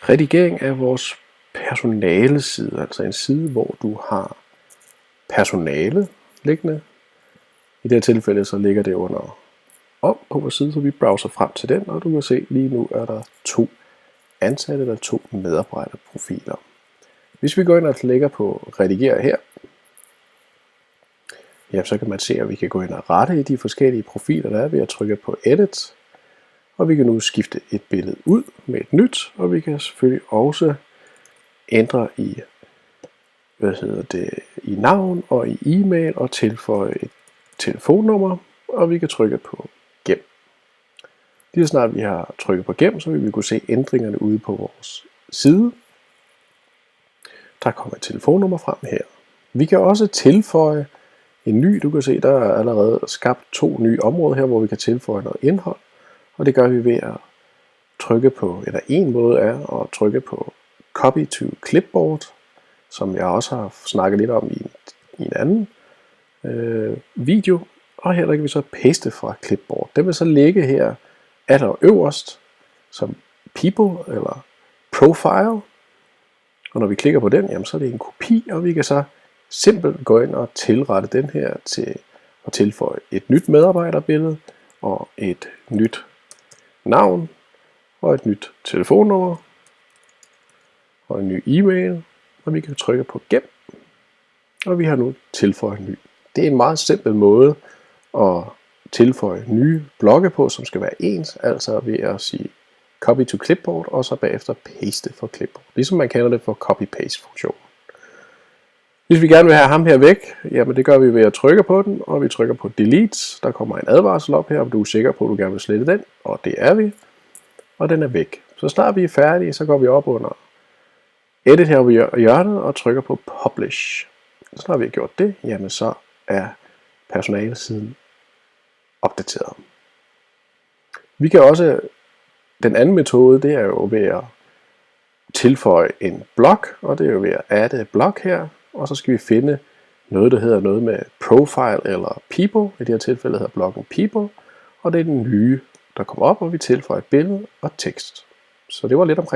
redigering af vores personaleside, altså en side, hvor du har personale liggende. I det her tilfælde så ligger det under om på vores side, så vi browser frem til den, og du kan se lige nu er der 2 ansatte eller 2 medarbejderprofiler. Hvis vi går ind og klikker på redigere her, ja, så kan man se, at vi kan gå ind og rette i de forskellige profiler, der er ved at trykke på Edit. Og vi kan nu skifte et billede ud med et nyt, og vi kan selvfølgelig også ændre i, i navn og i e-mail og tilføje et telefonnummer, og vi kan trykke på gem. Lige så snart vi har trykket på gem, så vil vi kunne se ændringerne ude på vores side. Der kommer et telefonnummer frem her. Vi kan også tilføje en ny, du kan se, der er allerede skabt 2 nye områder her, hvor vi kan tilføje noget indhold. Og det gør vi ved at trykke på, eller en måde er at trykke på Copy to Clipboard, som jeg også har snakket lidt om i en anden video. Og her der kan vi så paste fra Clipboard. Den vil så ligge her allerøverst som People eller Profile. Og når vi klikker på den, jamen, så er det en kopi, og vi kan så simpelt gå ind og tilrette den her til at tilføje et nyt medarbejderbillede og et nyt navn og et nyt telefonnummer og en ny e-mail, og vi kan trykke på gem, og vi har nu tilføjet ny. Det er en meget simpel måde at tilføje nye blokke på, som skal være ens, altså ved at sige copy to clipboard, og så bagefter paste for clipboard, ligesom man kender det for copy-paste funktionen. Hvis vi gerne vil have ham her væk, jamen det gør vi ved at trykke på den, og vi trykker på delete. Der kommer en advarsel op her, om du er sikker på, at du gerne vil slette den, og det er vi. Og den er væk. Så snart vi er færdige, så går vi op under edit her ved hjørnet og trykker på publish. Så når vi har gjort det, jamen så er personalesiden opdateret. Vi kan også, den anden metode, det er jo ved at tilføje en blok, og det er jo ved at adde blok her. Og så skal vi finde noget, der hedder noget med profile eller people. I det her tilfælde hedder blokken people. Og det er den nye, der kommer op, og vi tilføjer et billede og tekst. Så det var lidt omkring